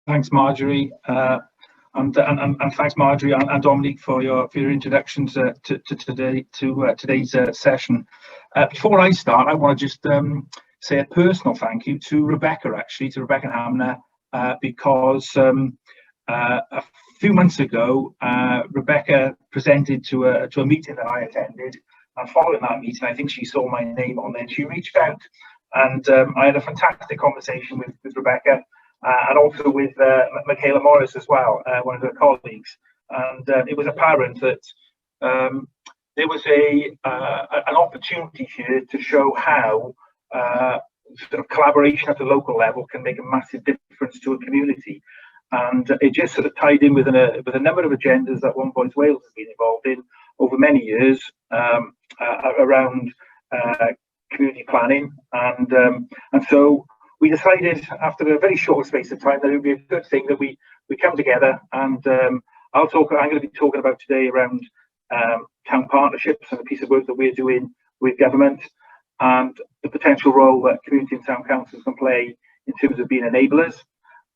Thanks, Marjorie, and thanks, Marjorie and Dominique, for your introductions to today's session. Before I start, I want to just say a personal thank you to Rebecca, to Rebecca Hamner, because a few months ago, Rebecca presented to a meeting that I attended, and following that meeting, I think she saw my name on there. She reached out, and I had a fantastic conversation with Rebecca. And also with Michaela Morris as well, one of her colleagues, and it was apparent that there was an opportunity here to show how sort of collaboration at the local level can make a massive difference to a community, and it just sort of tied in with a number of agendas that One Voice Wales has been involved in over many years around community planning, and so we decided after a very short space of time that it would be a good thing that we come together, and I'm going to be talking about today around town partnerships and a piece of work that we're doing with government, and the potential role that community and town councils can play in terms of being enablers.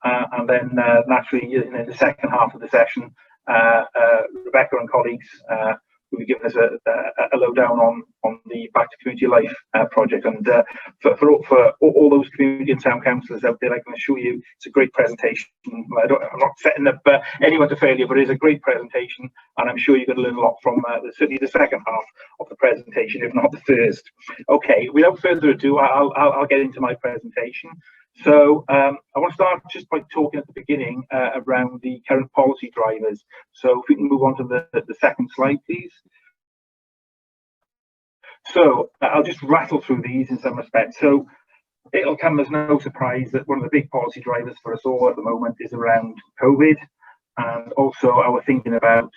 And then naturally in the second half of the session, Rebecca and colleagues will be giving us a lowdown on the Back to Community Life project. And for all those community and town councillors out there, I can assure you it's a great presentation. I'm not setting up anyone to failure, but it is a great presentation, and I'm sure you're going to learn a lot from certainly the second half of the presentation, if not the first. Okay, without further ado, I'll get into my presentation. So I want to start just by talking at the beginning around the current policy drivers. So if we can move on to the second slide, please. So I'll just rattle through these in some respects. So it'll come as no surprise that one of the big policy drivers for us all at the moment is around COVID, and also our thinking about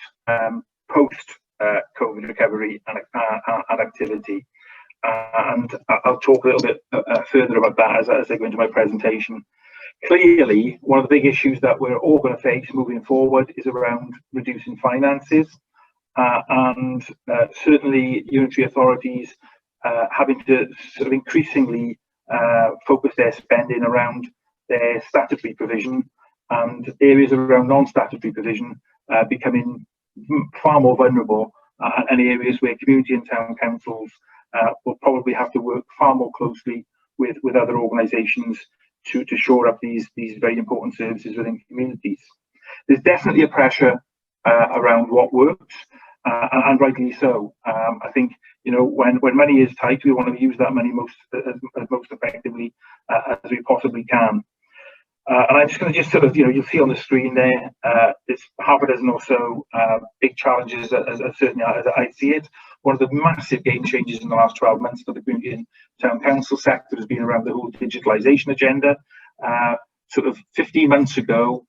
post-COVID recovery and activity. And I'll talk a little bit further about that as I go into my presentation. Clearly, one of the big issues that we're all going to face moving forward is around reducing finances, and certainly unitary authorities having to sort of increasingly focus their spending around their statutory provision, and areas around non-statutory provision becoming far more vulnerable, and areas where community and town councils will probably have to work far more closely with other organisations to shore up these very important services within communities. There's definitely a pressure around what works, and rightly so. I think, you know, when money is tight, we want to use that money most effectively as we possibly can. And I'm just going to sort of, you'll see on the screen there, there's half a dozen or so big challenges, as certainly as I see it. One of the massive game changers in the last 12 months for the community and town council sector has been around the whole digitalisation agenda. Sort of 15 months ago,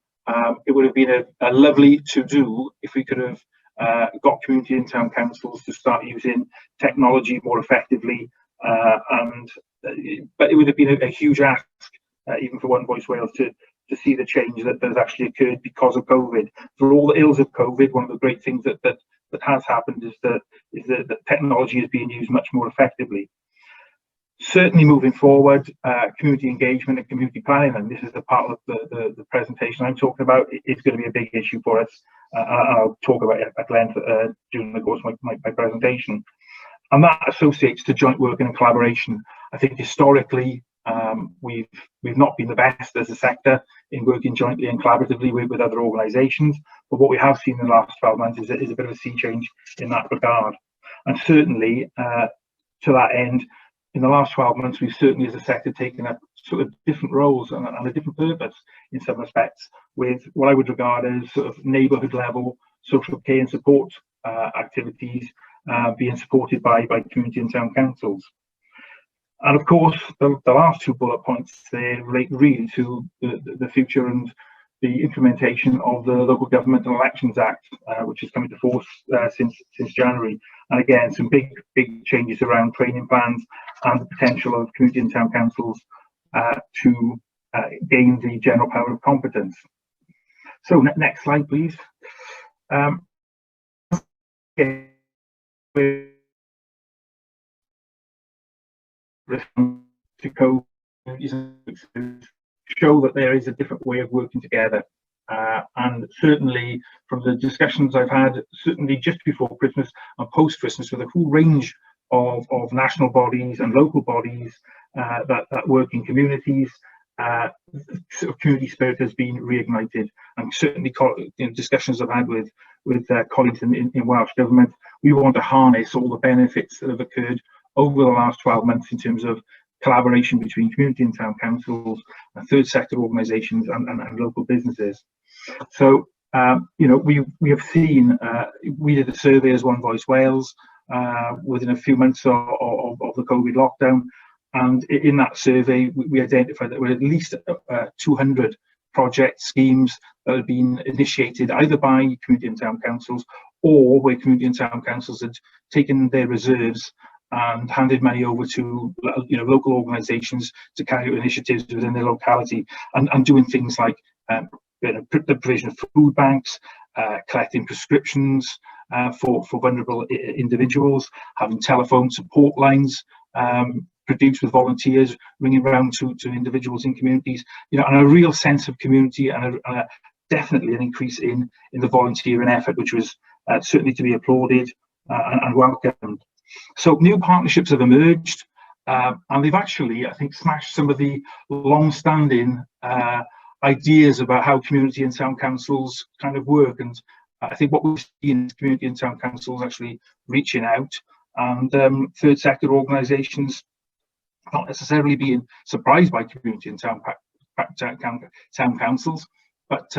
it would have been a lovely to-do if we could have got community and town councils to start using technology more effectively, but it would have been a huge ask, even for One Voice Wales, to see the change that has actually occurred because of COVID. For all the ills of COVID, one of the great things that has happened is that technology is being used much more effectively. Certainly moving forward, community engagement and community planning, and this is the part of the presentation I'm talking about, it's going to be a big issue for us. I'll talk about it at length during the course of my presentation. And that associates to joint working and collaboration. I think historically, we've not been the best as a sector in working jointly and collaboratively with other organisations, but what we have seen in the last 12 months is a bit of a sea change in that regard. And certainly to that end, in the last 12 months, we've certainly as a sector taken up sort of different roles and a different purpose in some respects, with what I would regard as sort of neighbourhood level social care and support activities being supported by community and town councils. And of course, the last two bullet points there relate really to the future and the implementation of the Local Government and Elections Act, which is coming to force since January. And again, some big changes around training plans and the potential of community and town councils to gain the general power of competence. So next slide, please. To COVID show that there is a different way of working together. And certainly from the discussions I've had, certainly just before Christmas and post-Christmas, with a full range of national bodies and local bodies that work in communities, sort of community spirit has been reignited. And certainly discussions I've had with colleagues in Welsh Government, we want to harness all the benefits that have occurred over the last 12 months in terms of collaboration between community and town councils, third sector organisations and local businesses. So, we have seen, we did a survey as One Voice Wales within a few months of the COVID lockdown. And in that survey, we identified that there were at least 200 project schemes that had been initiated either by community and town councils, or where community and town councils had taken their reserves and handed money over to local organisations to carry out initiatives within their locality, and doing things like the provision of food banks, collecting prescriptions for vulnerable individuals, having telephone support lines produced with volunteers ringing around to individuals in communities, and a real sense of community, and definitely an increase in the volunteering effort, which was certainly to be applauded and welcomed. So new partnerships have emerged, and they've actually, I think, smashed some of the long-standing ideas about how community and town councils kind of work. And I think what we've seen is community and town councils actually reaching out, and third sector organisations not necessarily being surprised by community and town councils, but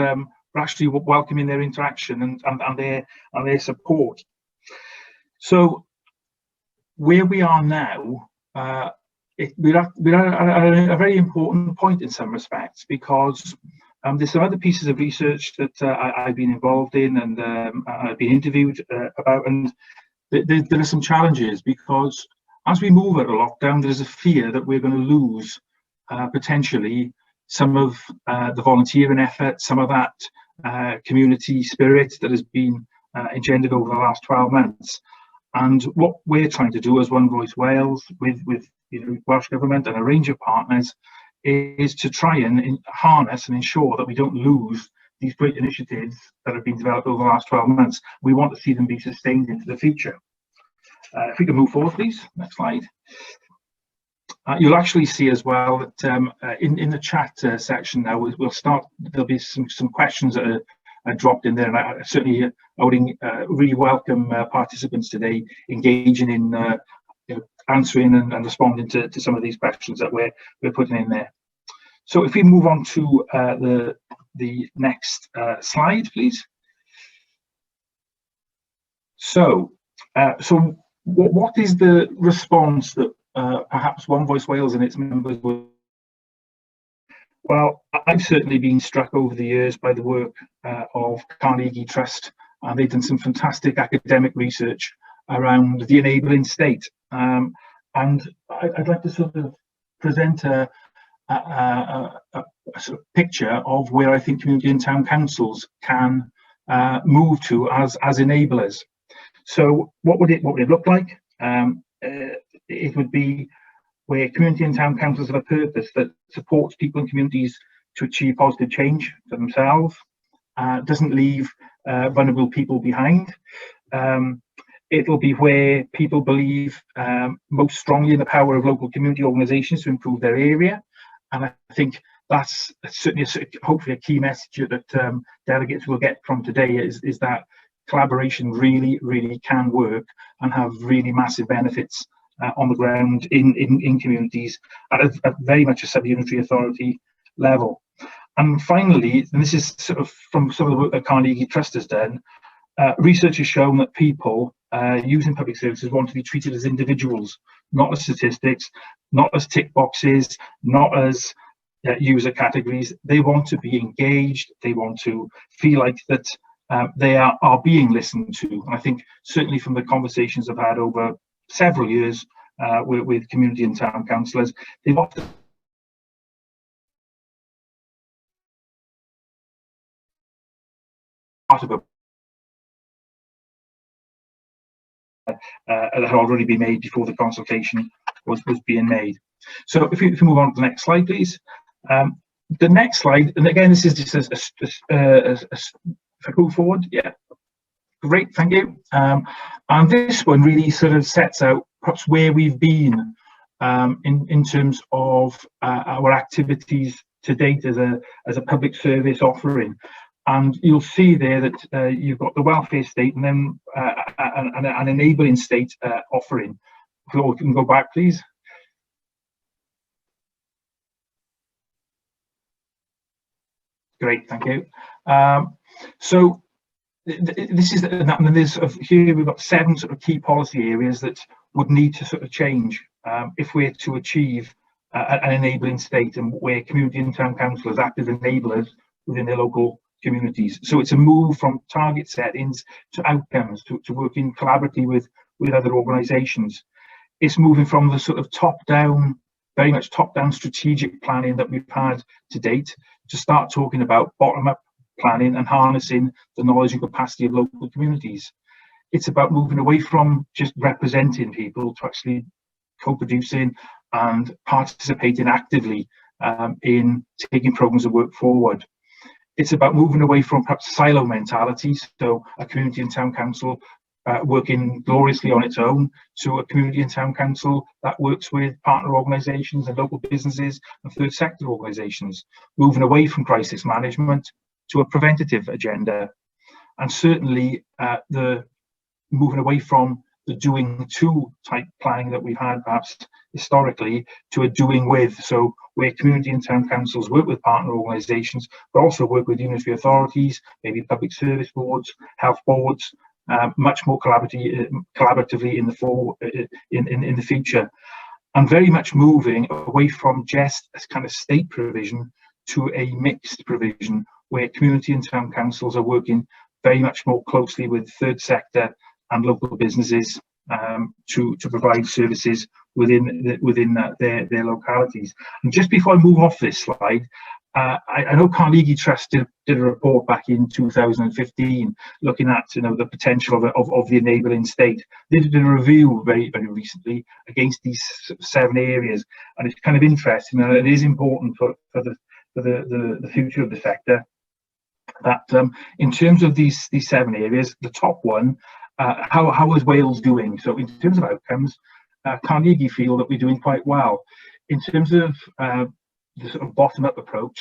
actually welcoming their interaction and their support. So where we are now, we're at a very important point in some respects, because there's some other pieces of research that I've been involved in and I've been interviewed about, and there are some challenges, because as we move out of lockdown, there's a fear that we're going to lose potentially some of the volunteering effort, some of that community spirit that has been engendered over the last 12 months. And what we're trying to do as One Voice Wales with Welsh Government and a range of partners is to try and harness and ensure that we don't lose these great initiatives that have been developed over the last 12 months. We want to see them be sustained into the future. If we can move forward, please. Next slide. You'll actually see as well that in the chat section now, we'll start, there'll be some questions that are dropped in there, and I certainly would really welcome participants today engaging in answering and responding to some of these questions that we're putting in there. So if we move on to the next slide, please. So what is the response that perhaps One Voice Wales and its members will? Well, I've certainly been struck over the years by the work of Carnegie Trust, and they've done some fantastic academic research around the enabling state. And I'd like to sort of present a sort of picture of where I think community and town councils can move to as enablers. So what would it look like? It would be where community and town councils have a purpose that supports people and communities to achieve positive change for themselves, doesn't leave vulnerable people behind. It will be where people believe most strongly in the power of local community organisations to improve their area. And I think that's certainly hopefully a key message that delegates will get from today is that collaboration really can work and have really massive benefits on the ground in communities at a very much a sub-unitary authority level. And finally, and this is sort of from some of the work that Carnegie Trust has done, research has shown that people using public services want to be treated as individuals, not as statistics, not as tick boxes, not as user categories. They want to be engaged. They want to feel like that they are being listened to. And I think certainly from the conversations I've had over several years with community and town councillors, they've often part of a that had already been made before the consultation was being made. So if you move on to the next slide, please. The next slide, and again, this is just if I go forward, yeah, great, thank you. And this one really sort of sets out perhaps where we've been in terms of our activities to date as a public service offering. And you'll see there that you've got the welfare state and then an enabling state offering. So we can go back, please. Great, thank you. So this is, and there's here we've got 7 sort of key policy areas that would need to sort of change if we're to achieve an enabling state, and where community and town councillors act as enablers within their local communities. So it's a move from target settings to outcomes, to working collaboratively with other organisations. It's moving from the sort of top-down, very much top-down strategic planning that we've had to date, to start talking about bottom-up planning and harnessing the knowledge and capacity of local communities. It's about moving away from just representing people to actually co-producing and participating actively in taking programs of work forward. It's about moving away from perhaps silo mentality, so a community and town council working gloriously on its own, to a community and town council that works with partner organisations and local businesses and third sector organisations, moving away from crisis management to a preventative agenda, and certainly the moving away from the doing to type planning that we've had perhaps historically to a doing with, so where community and town councils work with partner organisations but also work with unitary authorities, maybe public service boards, health boards, much more collaboratively in the future, and very much moving away from just a kind of state provision to a mixed provision where community and town councils are working very much more closely with third sector and local businesses to provide services within their localities. And just before I move off this slide, I know Carnegie Trust did a report back in 2015 looking at the potential of the enabling state. They did a review very recently against these 7 areas, and it's kind of interesting, and it is important for the future of the sector that in terms of these 7 areas, the top one, how is Wales doing? So in terms of outcomes, Carnegie feel that we're doing quite well. In terms of the sort of bottom-up approach,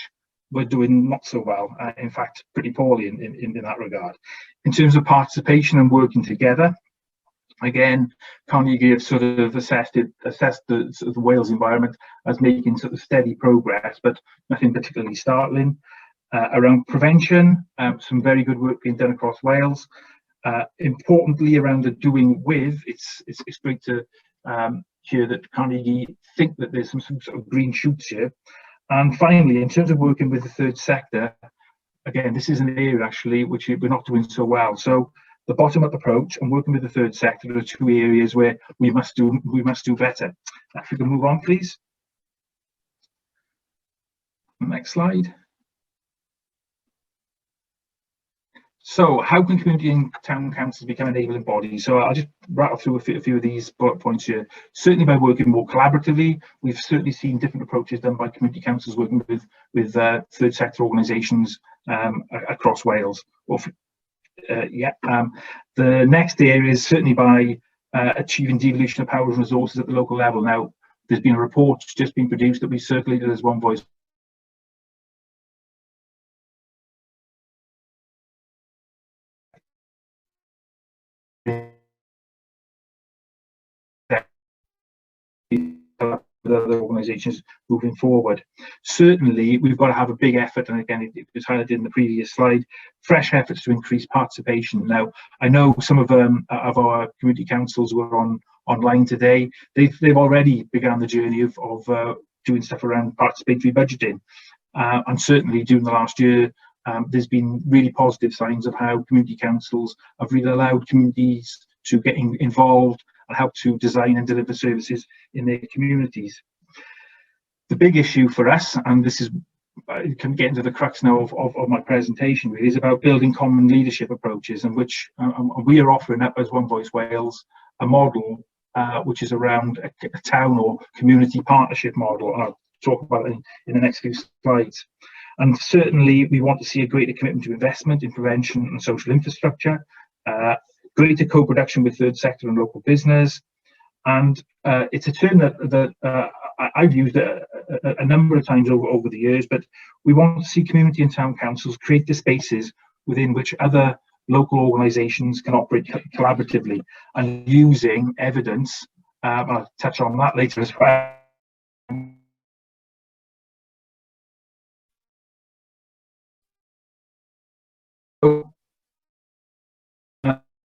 we're doing not so well, in fact pretty poorly in that regard. In terms of participation and working together, again, Carnegie have sort of assessed the sort of Wales environment as making sort of steady progress, but nothing particularly startling. Around prevention, some very good work being done across Wales. Importantly, around the doing with, it's great to hear that Carnegie think that there's some sort of green shoots here. And finally, in terms of working with the third sector, again, this is an area actually which we're not doing so well. So the bottom-up approach and working with the third sector are 2 areas where we must do better. If we can move on, please. Next slide. So how can community and town councils become enabling bodies? So I'll just rattle through a few of these bullet points here. Certainly by working more collaboratively. We've certainly seen different approaches done by community councils working with third sector organisations across Wales. The next area is certainly by achieving devolution of powers and resources at the local level. Now, there's been a report just been produced that we circulated as One Voice with other organisations moving forward. Certainly, we've got to have a big effort, and again, it was highlighted in the previous slide, fresh efforts to increase participation. Now, I know some of our community councils were online today. They've already begun the journey of doing stuff around participatory budgeting, and certainly during the last year, there's been really positive signs of how community councils have really allowed communities to get involved and help to design and deliver services in their communities. The big issue for us, and this is, I can get into the crux now of my presentation, really, is about building common leadership approaches, in which we are offering up as One Voice Wales a model which is around a town or community partnership model, and I'll talk about in the next few slides. And certainly we want to see a greater commitment to investment in prevention and social infrastructure, greater co-production with third sector and local business. And it's a term that I've used a number of times over the years, but we want to see community and town councils create the spaces within which other local organisations can operate collaboratively, and using evidence. I'll touch on that later as well.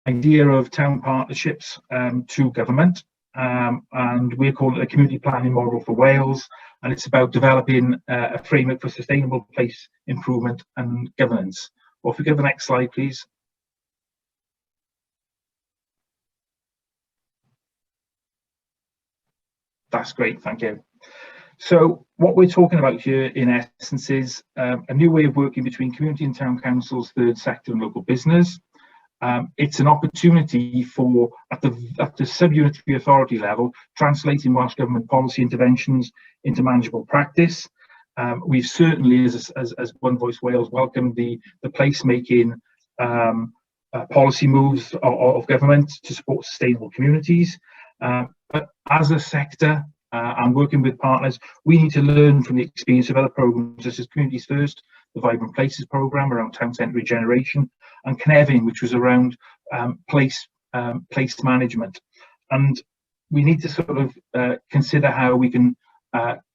Idea of town partnerships to government, and we're calling it a community planning model for Wales, and it's about developing a framework for sustainable place improvement and governance. Well, if we go to the next slide, please. That's great, thank you. So what we're talking about here in essence is a new way of working between community and town councils, third sector and local business. It's an opportunity for, at the sub-unitary authority level, translating Welsh Government policy interventions into manageable practice. We've certainly, as One Voice Wales, welcomed the placemaking policy moves of government to support sustainable communities. But as a sector and working with partners, we need to learn from the experience of other programmes such as Communities First, the Vibrant Places programme around town centre regeneration, and Cynefin, which was around place management. And we need to sort of consider how we can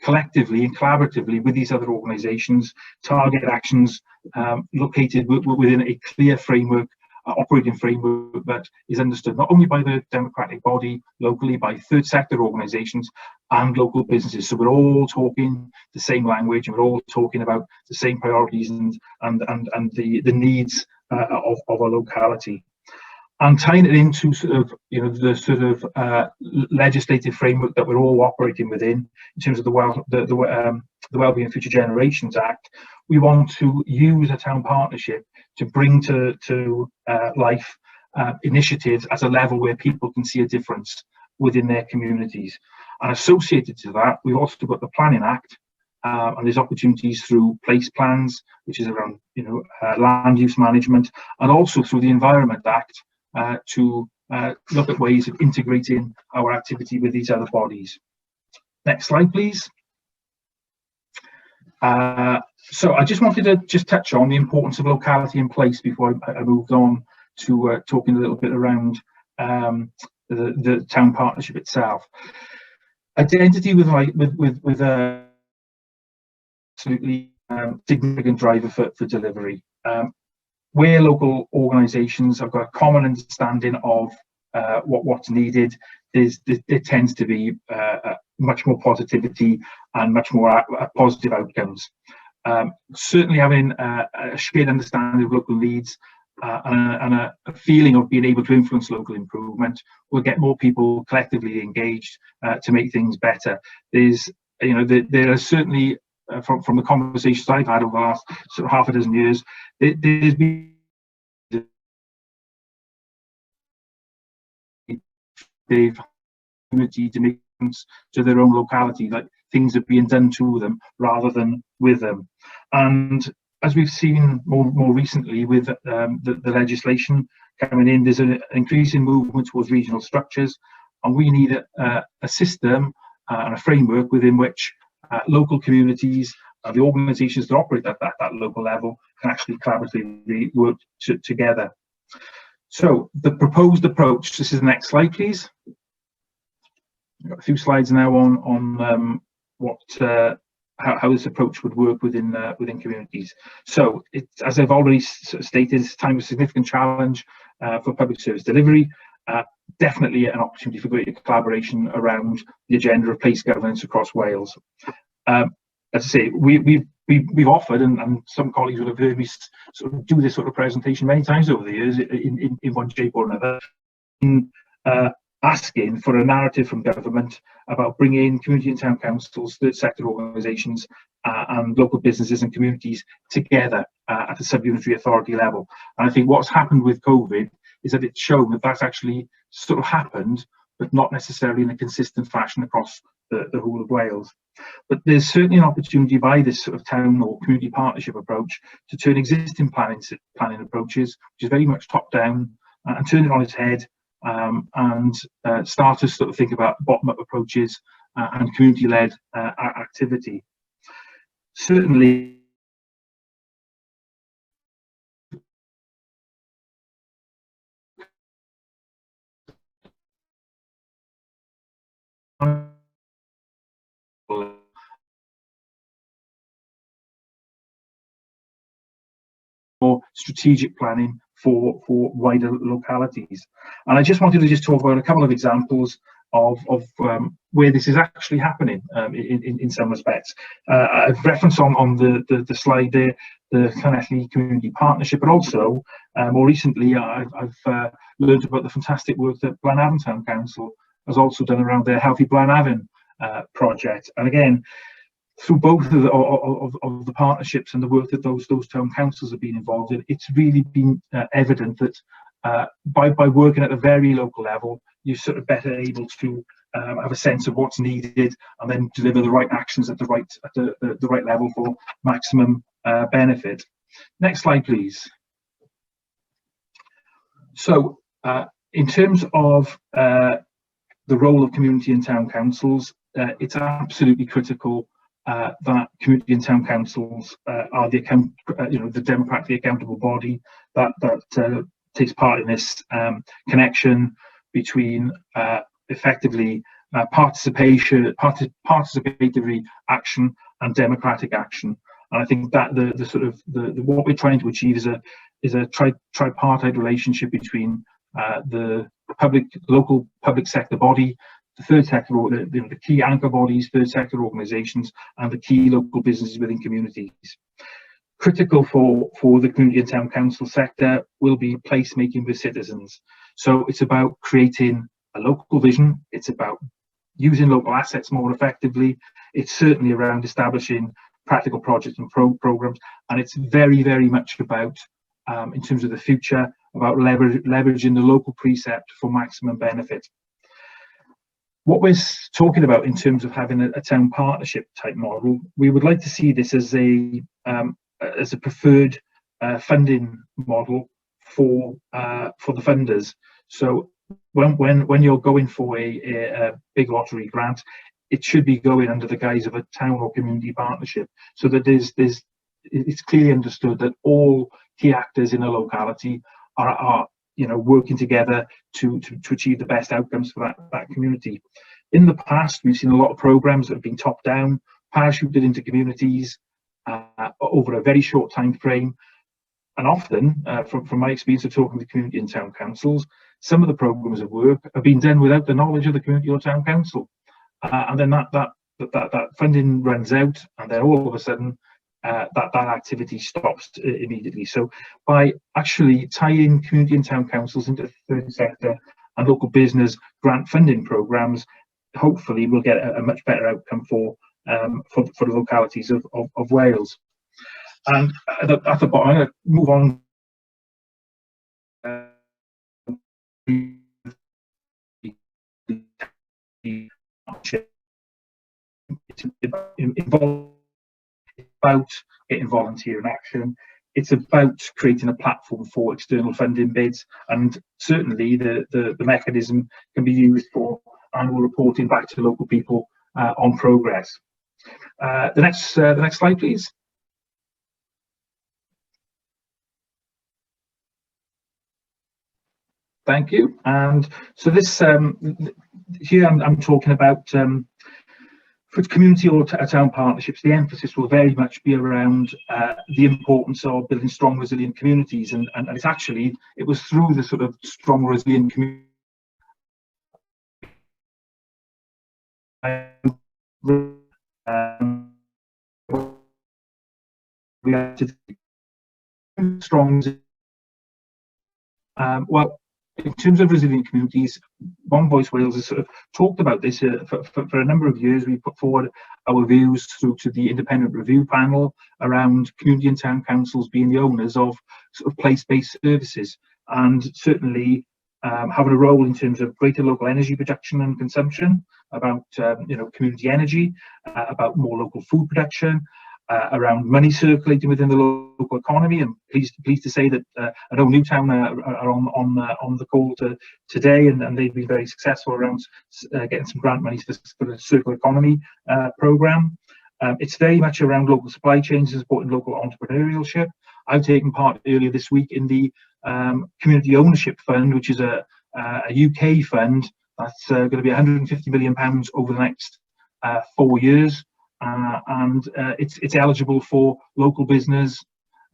collectively and collaboratively with these other organisations target actions located within a clear framework, operating framework that is understood not only by the democratic body locally, by third sector organisations and local businesses. So we're all talking the same language, and we're all talking about the same priorities and the needs of a locality, and tying it into sort of, you know, the sort of legislative framework that we're all operating within in terms of the Wellbeing and Future Generations Act. We want to use a town partnership to bring to life initiatives at a level where people can see a difference within their communities. And associated to that, we've also got the Planning Act, and there's opportunities through place plans, which is around, you know, land use management, and also through the Environment Act to look at ways of integrating our activity with these other bodies. Next slide, please. So I just wanted to touch on the importance of locality and place before I moved on to talking a little bit around the town partnership itself. Identity with absolutely significant driver for delivery. Where local organisations have got a common understanding of what's needed, there tends to be much more positivity and much more positive outcomes. Certainly having a shared understanding of local needs and a feeling of being able to influence local improvement will get more people collectively engaged to make things better. There's, you know, there are certainly from the conversations I've had over the last sort of half a dozen years, there's been they've opportunity to make sense to their own locality, like things are being done to them rather than with them. And as we've seen more recently with the legislation coming in, there's an increasing movement towards regional structures, and we need a system and a framework within which local communities, the organisations that operate at that local level, can actually collaboratively work together. So the proposed approach, this is the next slide, please. I've got a few slides now on how this approach would work within communities. So it's, as I've already stated, it's a time of significant challenge for public service delivery. Definitely an opportunity for greater collaboration around the agenda of place governance across Wales. As I say, we've offered, and some colleagues would have heard me sort of do this sort of presentation many times over the years in one shape or another, asking for a narrative from government about bringing community and town councils, third sector organisations and local businesses and communities together at the sub-unitary authority level. And I think what's happened with COVID is that it's shown that that's actually sort of happened, but not necessarily in a consistent fashion across the whole of Wales. But there's certainly an opportunity by this sort of town or community partnership approach to turn existing planning approaches, which is very much top down, and turn it on its head, and start to sort of think about bottom up approaches and community led activity. Certainly, or strategic planning for wider localities. And I just wanted to just talk about a couple of examples of where this is actually happening in some respects. I've referenced on the slide there the Locality Community Partnership, but also more recently I've learned about the fantastic work that Blaenavon Town Council has also done around their Healthy Blaenavon project. And again, through both of the partnerships and the work that those town councils have been involved in, it's really been evident that by working at a very local level, you're sort of better able to have a sense of what's needed and then deliver the right actions at the right level for maximum benefit. Next slide, please. So, in terms of the role of community and town councils, it's absolutely critical that community and town councils are the the democratically accountable body that takes part in this connection between effectively participatory action and democratic action. And I think that what we're trying to achieve is a tripartite relationship between the local public sector body, the third sector, the key anchor bodies, third sector organisations, and the key local businesses within communities. Critical for the community and town council sector will be placemaking with citizens. So it's about creating a local vision. It's about using local assets more effectively. It's certainly around establishing practical projects and programs, and it's very, very much about, in terms of the future, about leveraging the local precept for maximum benefit. What we're talking about in terms of having a town partnership type model, we would like to see this as a preferred funding model for the funders. So when you're going for a big lottery grant, it should be going under the guise of a town or community partnership, so that it's clearly understood that all key actors in a locality are working together to achieve the best outcomes for that community. In the past, we've seen a lot of programs that have been top down, parachuted into communities over a very short time frame, and often, from my experience of talking to community and town councils, some of the programs of work have been done without the knowledge of the community or town council, and then that funding runs out, and then all of a sudden that activity stops immediately. So by actually tying community and town councils into the third sector and local business grant funding programs, hopefully we'll get a much better outcome for the localities of Wales. And at the bottom, I'm going to move on. It's about getting volunteer in action. It's about creating a platform for external funding bids, and certainly the mechanism can be used for annual reporting back to local people on progress. The next slide, please. Thank you. And so this here I'm talking about for community or town partnerships. The emphasis will very much be around the importance of building strong, resilient communities, and it's actually, it was through the sort of strong, resilient community strong. Well, in terms of resilient communities, One Voice Wales has sort of talked about this for a number of years. We put forward our views through to the independent review panel around community and town councils being the owners of sort of place-based services, and certainly having a role in terms of greater local energy production and consumption, about community energy, about more local food production, around money circulating within the local economy. And pleased to say that I know Newtown are on the call today, and they've been very successful around getting some grant money for the circular economy programme. It's very much around local supply chains and supporting local entrepreneurship. I've taken part earlier this week in the Community Ownership Fund, which is a UK fund that's going to be £150 million over the next 4 years, and it's eligible for local business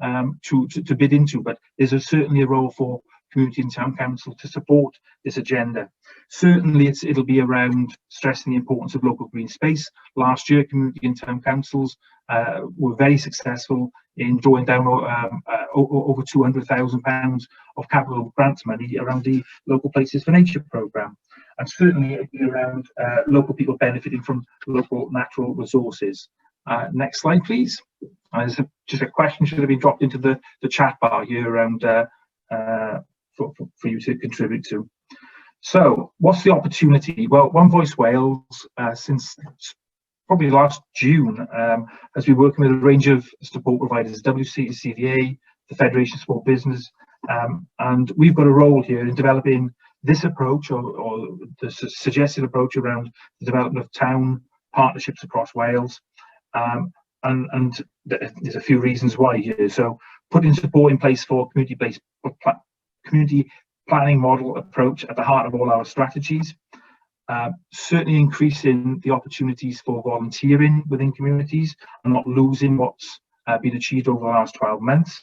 to bid into. But there's certainly a role for community and town council to support this agenda. Certainly it'll be around stressing the importance of local green space. Last year, community and town councils were very successful in drawing down over £200,000 of capital grants money around the Local Places for Nature programme. And certainly it'll be around local people benefiting from local natural resources. Next slide, please. There's just a question should have been dropped into the chat bar here around for you to contribute to. So what's the opportunity? Well, One Voice Wales, since probably last June, has been working with a range of support providers, WCCVA, the Federation of Small Business, and we've got a role here in developing this approach, or the suggested approach around the development of town partnerships across Wales. And there's a few reasons why here. So putting support in place for community planning model approach at the heart of all our strategies. Certainly increasing the opportunities for volunteering within communities and not losing what's been achieved over the last 12 months.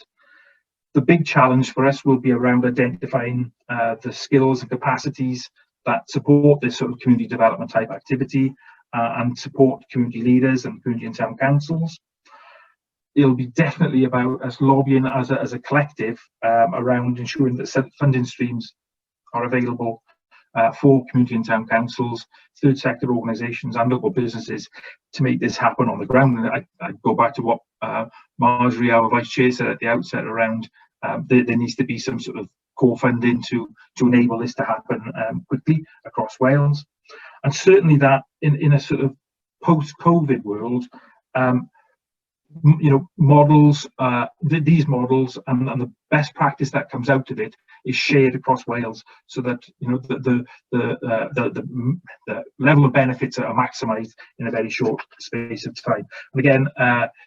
The big challenge for us will be around identifying the skills and capacities that support this sort of community development type activity and support community leaders and community and town councils. It'll be definitely about us lobbying as a collective around ensuring that funding streams are available for community and town councils, third sector organisations and local businesses to make this happen on the ground. And I go back to what Marjorie, our Vice Chair, said at the outset around there needs to be some sort of core funding to enable this to happen quickly across Wales. And certainly that in a sort of post-COVID world, models, these models and the best practice that comes out of it is shared across Wales, so that the level of benefits are maximised in a very short space of time. And again,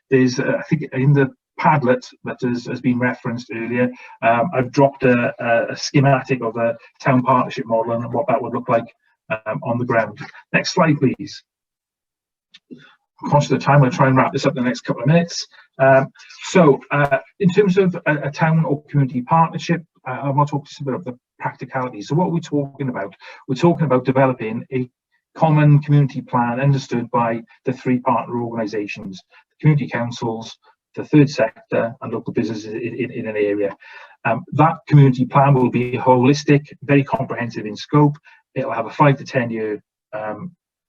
there's I think in the Padlet that has been referenced earlier, I've dropped a schematic of a town partnership model and what that would look like on the ground. Next slide, please. I'm conscious of the time. I'll try and wrap this up in the next couple of minutes. So in terms of a town or community partnership, I want to talk just a bit about the practicalities. So what are we talking about? We're talking about developing a common community plan understood by the three partner organisations, the community councils, the third sector and local businesses in an area. That community plan will be holistic, very comprehensive in scope. It'll have a 5 to 10 year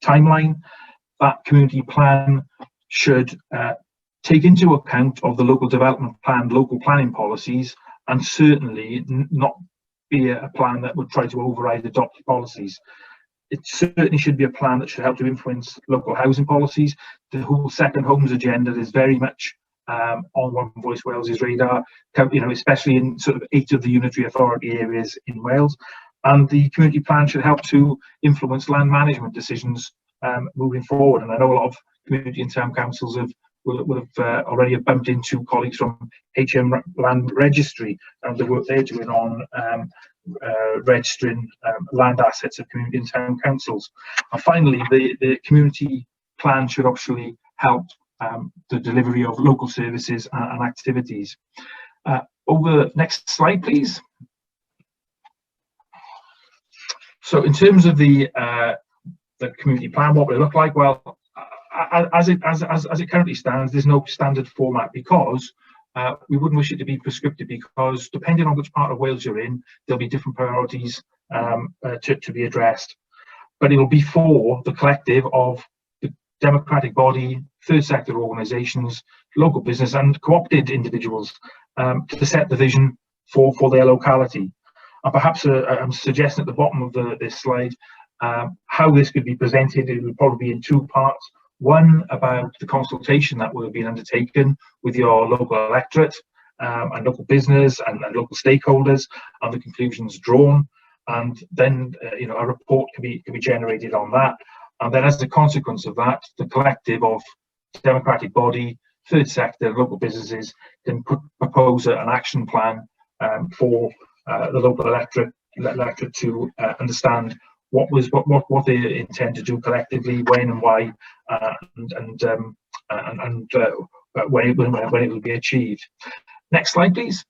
timeline. That community plan should take into account of the local development plan, local planning policies, and certainly not be a plan that would try to override adopted policies. It certainly should be a plan that should help to influence local housing policies. The whole second homes agenda is very much on One Voice Wales's radar, especially in sort of 8 of the unitary authority areas in Wales. And the community plan should help to influence land management decisions moving forward. And I know a lot of community and town councils will have already bumped into colleagues from HM Land Registry and the work they're doing on registering land assets of community and town councils. And finally, the community plan should actually help the delivery of local services and activities. Over next slide, please. So in terms of the community plan, what will it look like? Well, as it currently stands, there's no standard format because we wouldn't wish it to be prescriptive, because depending on which part of Wales you're in, there'll be different priorities to be addressed. But it'll be for the collective of the democratic body, third sector organisations, local business and co-opted individuals to set the vision for their locality. perhaps I'm suggesting at the bottom of this slide how this could be presented. It would probably be in two parts. One about the consultation that will have been undertaken with your local electorate and local business and local stakeholders, and the conclusions drawn. And then a report can be generated on that. And then as a consequence of that, the collective of democratic body, third sector, local businesses can propose an action plan for the local electorate to understand what they intend to do collectively, when and why, and when it will be achieved. Next slide, please.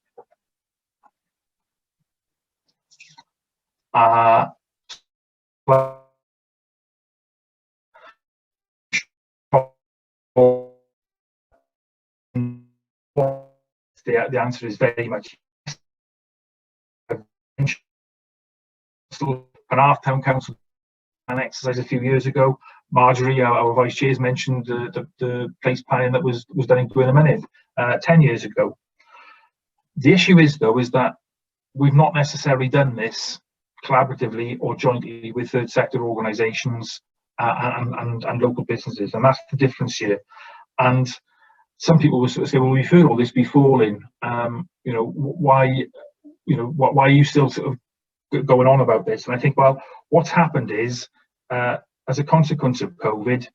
The answer is very much an Arth Town Council an exercise a few years ago. Marjorie, our vice chair, has mentioned the place planning that was done in Gwynedd 10 years ago. The issue is, though, is that we've not necessarily done this collaboratively or jointly with third sector organisations and local businesses, and that's the difference here. And some people will sort of say, well, we've heard all this before, Lynn. Why are you still sort of going on about this? And I think, well, what's happened is, as a consequence of COVID,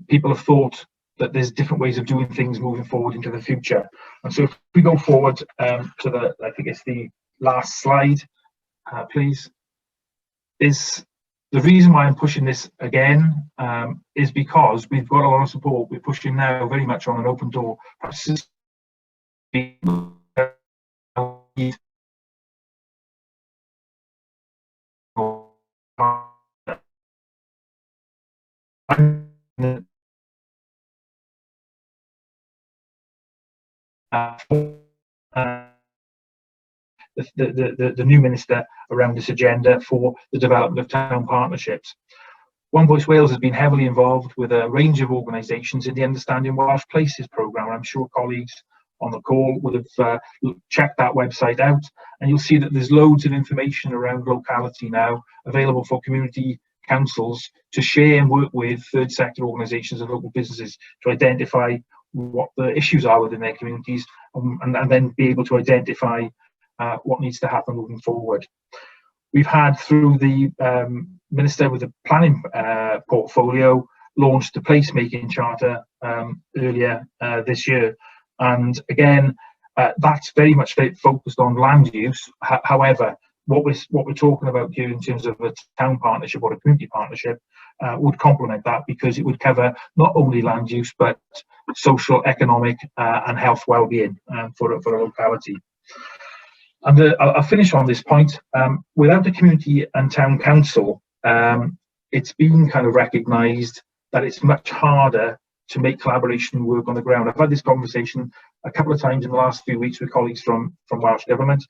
people have thought that there's different ways of doing things moving forward into the future. And so if we go forward to I think it's the last slide, please, is the reason why I'm pushing this again is because we've got a lot of support. We're pushing now very much on an open door process. The new minister around this agenda for the development of town partnerships. One Voice Wales has been heavily involved with a range of organisations in the Understanding Welsh Places programme. I'm sure colleagues on the call would have checked that website out, and you'll see that there's loads of information around locality now available for community councils to share and work with third sector organisations and local businesses to identify what the issues are within their communities, and then be able to identify what needs to happen moving forward. We've had, through the Minister with the planning portfolio, launched the placemaking charter earlier this year. And again, that's very much focused on land use. However, what we're talking about here in terms of a town partnership or a community partnership would complement that, because it would cover not only land use but social, economic and health well-being for a locality. And I'll finish on this point. Without the community and town council, it's been kind of recognised that it's much harder to make collaboration work on the ground. I've had this conversation a couple of times in the last few weeks with colleagues from Welsh Government,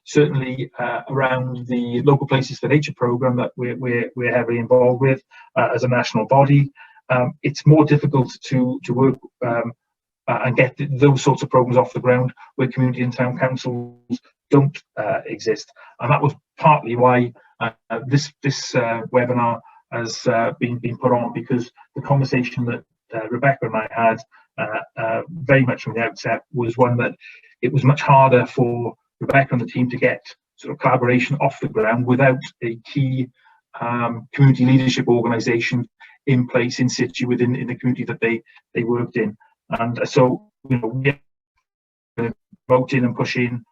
certainly around the Local Places for Nature programme that we're heavily involved with as a national body. It's more difficult to work and get those sorts of programmes off the ground where community and town councils don't exist. And that was partly why this webinar has been put on, because the conversation that Rebecca and I had very much from the outset was one that it was much harder for Rebecca and the team to get sort of collaboration off the ground without a key community leadership organisation in place in situ within the community that they worked in. And so, we're promoting and pushing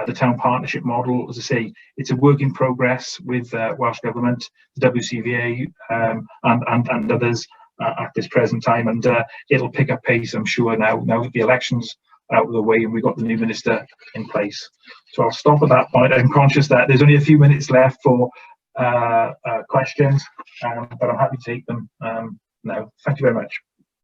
the town partnership model. As I say, it's a work in progress with Welsh Government, the WCVA and others at this present time, and it'll pick up pace, I'm sure, now that the elections are out of the way and we've got the new minister in place. So I'll stop at that point. I'm conscious that there's only a few minutes left for questions, but I'm happy to take them now. Thank you very much.